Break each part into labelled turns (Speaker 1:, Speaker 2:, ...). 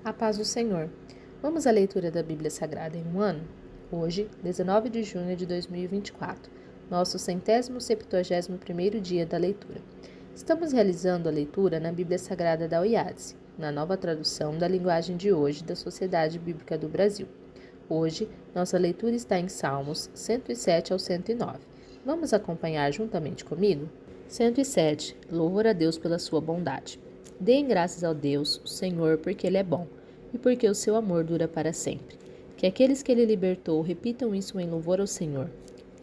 Speaker 1: A paz do Senhor. Vamos à leitura da Bíblia Sagrada em um ano? Hoje, 19 de junho de 2024, nosso 171º dia da leitura. Estamos realizando a leitura na Bíblia Sagrada da OIADSE, na nova tradução da linguagem de hoje da Sociedade Bíblica do Brasil. Hoje, nossa leitura está em Salmos 107 ao 109. Vamos acompanhar juntamente comigo? 107. Louvor a Deus pela sua bondade. Deem graças ao Deus, o Senhor, porque Ele é bom, e porque o seu amor dura para sempre. Que aqueles que Ele libertou repitam isso em louvor ao Senhor.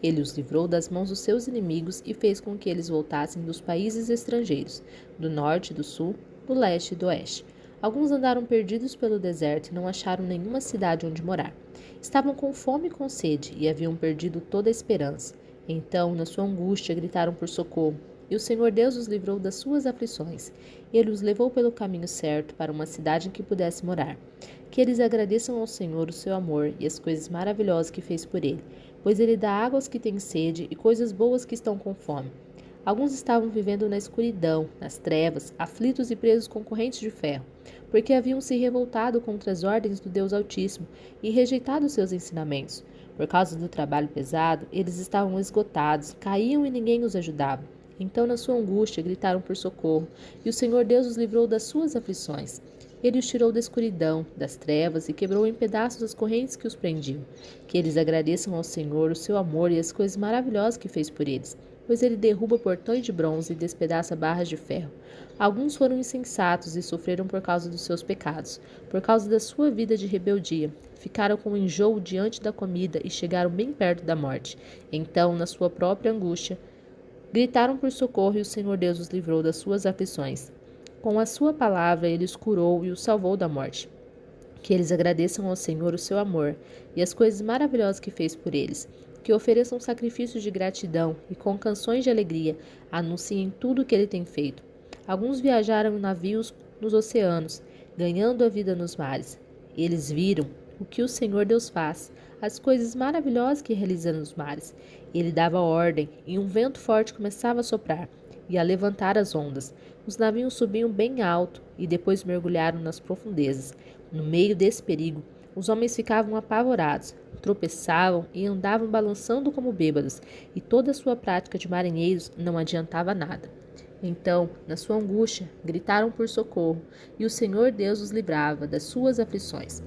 Speaker 1: Ele os livrou das mãos dos seus inimigos e fez com que eles voltassem dos países estrangeiros, do norte, do sul, do leste e do oeste. Alguns andaram perdidos pelo deserto e não acharam nenhuma cidade onde morar. Estavam com fome e com sede e haviam perdido toda a esperança. Então, na sua angústia, gritaram por socorro. E o Senhor Deus os livrou das suas aflições. Ele os levou pelo caminho certo para uma cidade em que pudesse morar. Que eles agradeçam ao Senhor o seu amor e as coisas maravilhosas que fez por ele, pois ele dá água aos que têm sede e coisas boas que estão com fome. Alguns estavam vivendo na escuridão, nas trevas, aflitos e presos com correntes de ferro, porque haviam se revoltado contra as ordens do Deus Altíssimo e rejeitado seus ensinamentos. Por causa do trabalho pesado, eles estavam esgotados, caíam e ninguém os ajudava. Então, na sua angústia, gritaram por socorro, e o Senhor Deus os livrou das suas aflições. Ele os tirou da escuridão, das trevas, e quebrou em pedaços as correntes que os prendiam. Que eles agradeçam ao Senhor o seu amor e as coisas maravilhosas que fez por eles, pois ele derruba portões de bronze e despedaça barras de ferro. Alguns foram insensatos e sofreram por causa dos seus pecados, por causa da sua vida de rebeldia. Ficaram com enjoo diante da comida e chegaram bem perto da morte. Então, na sua própria angústia, gritaram por socorro e o Senhor Deus os livrou das suas aflições. Com a sua palavra ele os curou e os salvou da morte. Que eles agradeçam ao Senhor o seu amor e as coisas maravilhosas que fez por eles. Que ofereçam sacrifícios de gratidão e com canções de alegria anunciem tudo o que ele tem feito. Alguns viajaram em navios nos oceanos, ganhando a vida nos mares. Eles viram o que o Senhor Deus faz, as coisas maravilhosas que realiza nos mares. Ele dava ordem, e um vento forte começava a soprar e a levantar as ondas. Os navios subiam bem alto e depois mergulharam nas profundezas. No meio desse perigo, os homens ficavam apavorados, tropeçavam e andavam balançando como bêbados, e toda a sua prática de marinheiros não adiantava nada. Então, na sua angústia, gritaram por socorro, e o Senhor Deus os livrava das suas aflições.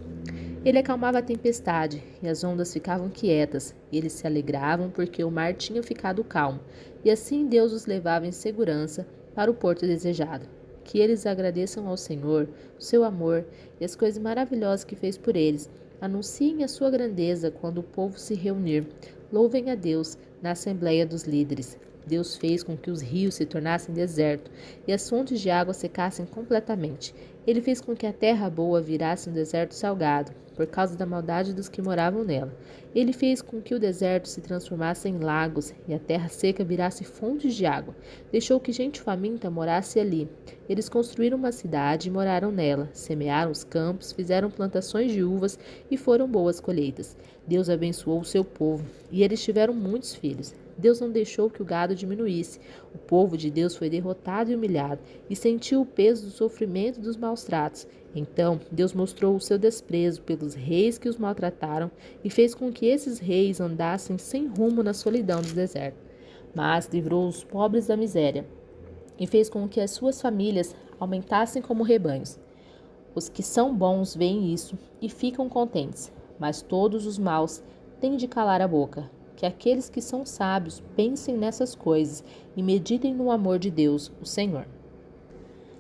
Speaker 1: Ele acalmava a tempestade, e as ondas ficavam quietas, e eles se alegravam porque o mar tinha ficado calmo, e assim Deus os levava em segurança para o porto desejado. Que eles agradeçam ao Senhor o seu amor e as coisas maravilhosas que fez por eles. Anunciem a sua grandeza quando o povo se reunir. Louvem a Deus na Assembleia dos Líderes. Deus fez com que os rios se tornassem deserto e as fontes de água secassem completamente. Ele fez com que a terra boa virasse um deserto salgado, por causa da maldade dos que moravam nela. Ele fez com que o deserto se transformasse em lagos e a terra seca virasse fontes de água. Deixou que gente faminta morasse ali. Eles construíram uma cidade e moraram nela, semearam os campos, fizeram plantações de uvas e foram boas colheitas. Deus abençoou o seu povo, e eles tiveram muitos filhos. Deus não deixou que o gado diminuísse. O povo de Deus foi derrotado e humilhado, e sentiu o peso do sofrimento e dos maus tratos. Então, Deus mostrou o seu desprezo pelos reis que os maltrataram e fez com que esses reis andassem sem rumo na solidão do deserto. Mas livrou os pobres da miséria e fez com que as suas famílias aumentassem como rebanhos. Os que são bons veem isso e ficam contentes, mas todos os maus têm de calar a boca. Que aqueles que são sábios pensem nessas coisas e meditem no amor de Deus, o Senhor.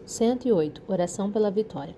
Speaker 1: 108. Oração pela vitória.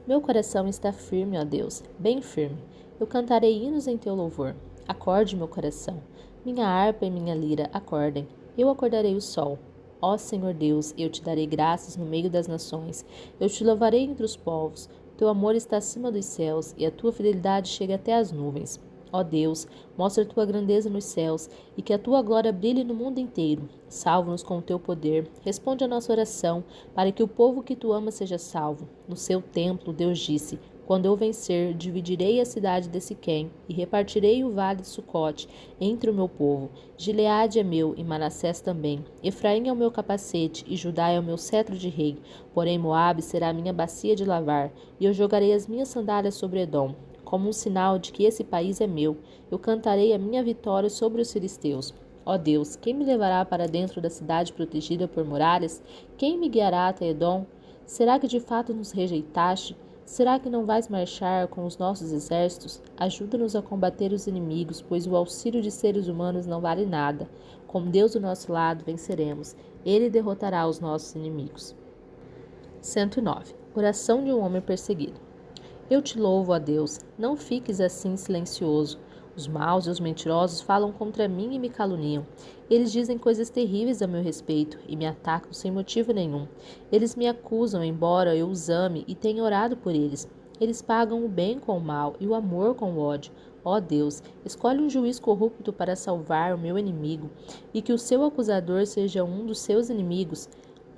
Speaker 1: Meu coração está firme, ó Deus, bem firme. Eu cantarei hinos em teu louvor. Acorde, meu coração. Minha harpa e minha lira acordem. Eu acordarei o sol. Ó Senhor Deus, eu te darei graças no meio das nações. Eu te louvarei entre os povos. Teu amor está acima dos céus e a tua fidelidade chega até as nuvens. Ó Deus, mostra a tua grandeza nos céus e que a tua glória brilhe no mundo inteiro. Salva-nos com o teu poder. Responde a nossa oração para que o povo que tu amas seja salvo. No seu templo, Deus disse: Quando eu vencer, dividirei a cidade de Siquém e repartirei o vale de Sucote entre o meu povo. Gileade é meu e Manassés também. Efraim é o meu capacete e Judá é o meu cetro de rei. Porém Moabe será a minha bacia de lavar, e eu jogarei as minhas sandálias sobre Edom, como um sinal de que esse país é meu. Eu cantarei a minha vitória sobre os filisteus. Ó Deus, quem me levará para dentro da cidade protegida por muralhas? Quem me guiará até Edom? Será que de fato nos rejeitaste? Será que não vais marchar com os nossos exércitos? Ajuda-nos a combater os inimigos, pois o auxílio de seres humanos não vale nada. Com Deus do nosso lado, venceremos. Ele derrotará os nossos inimigos. 109. Oração de um homem perseguido. Eu te louvo, ó Deus, não fiques assim silencioso. Os maus e os mentirosos falam contra mim e me caluniam. Eles dizem coisas terríveis a meu respeito e me atacam sem motivo nenhum. Eles me acusam, embora eu os ame e tenha orado por eles. Eles pagam o bem com o mal e o amor com o ódio. Ó Deus, escolhe um juiz corrupto para salvar o meu inimigo, e que o seu acusador seja um dos seus inimigos.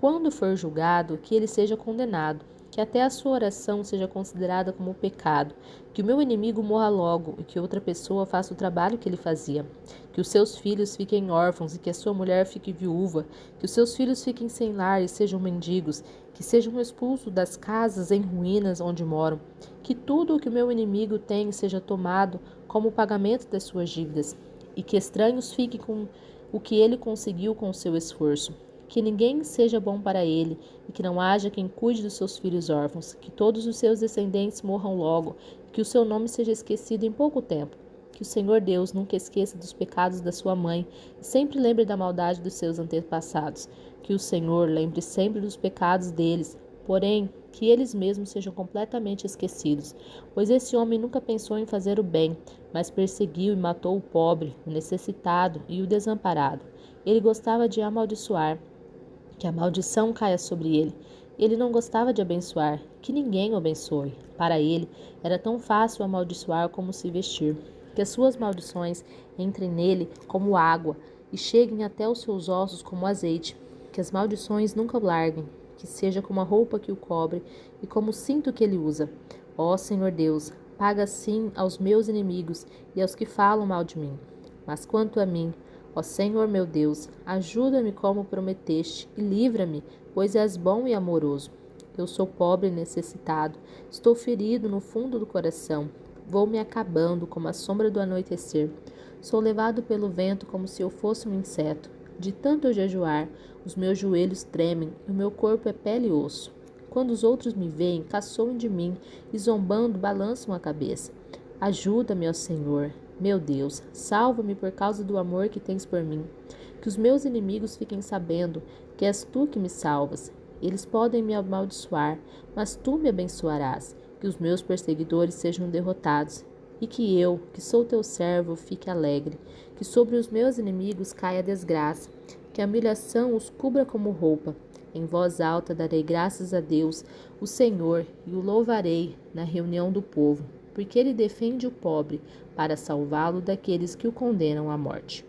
Speaker 1: Quando for julgado, que ele seja condenado. Que até a sua oração seja considerada como pecado, que o meu inimigo morra logo e que outra pessoa faça o trabalho que ele fazia, que os seus filhos fiquem órfãos e que a sua mulher fique viúva, que os seus filhos fiquem sem lar e sejam mendigos, que sejam expulsos das casas em ruínas onde moram, que tudo o que o meu inimigo tem seja tomado como pagamento das suas dívidas, e que estranhos fiquem com o que ele conseguiu com o seu esforço. Que ninguém seja bom para ele, e que não haja quem cuide dos seus filhos órfãos, que todos os seus descendentes morram logo, e que o seu nome seja esquecido em pouco tempo. Que o Senhor Deus nunca esqueça dos pecados da sua mãe, e sempre lembre da maldade dos seus antepassados. Que o Senhor lembre sempre dos pecados deles, porém, que eles mesmos sejam completamente esquecidos, pois esse homem nunca pensou em fazer o bem, mas perseguiu e matou o pobre, o necessitado e o desamparado. Ele gostava de amaldiçoar, que a maldição caia sobre ele. Ele não gostava de abençoar, que ninguém o abençoe. Para ele, era tão fácil amaldiçoar como se vestir. Que as suas maldições entrem nele como água e cheguem até os seus ossos como azeite. Que as maldições nunca o larguem, que seja como a roupa que o cobre e como o cinto que ele usa. Ó Senhor Deus, paga sim aos meus inimigos e aos que falam mal de mim. Mas quanto a mim, ó Senhor meu Deus, ajuda-me como prometeste e livra-me, pois és bom e amoroso. Eu sou pobre e necessitado, estou ferido no fundo do coração, vou me acabando como a sombra do anoitecer. Sou levado pelo vento como se eu fosse um inseto. De tanto eu jejuar, os meus joelhos tremem e o meu corpo é pele e osso. Quando os outros me veem, caçoam de mim e zombando balançam a cabeça. Ajuda-me, ó Senhor. Meu Deus, salva-me por causa do amor que tens por mim. Que os meus inimigos fiquem sabendo que és tu que me salvas. Eles podem me amaldiçoar, mas tu me abençoarás. Que os meus perseguidores sejam derrotados. E que eu, que sou teu servo, fique alegre. Que sobre os meus inimigos caia a desgraça. Que a humilhação os cubra como roupa. Em voz alta darei graças a Deus, o Senhor, e o louvarei na reunião do povo, porque ele defende o pobre para salvá-lo daqueles que o condenam à morte.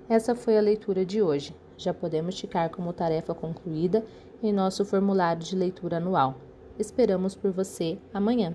Speaker 1: Essa foi a leitura de hoje. Já podemos ticar como tarefa concluída em nosso formulário de leitura anual. Esperamos por você amanhã.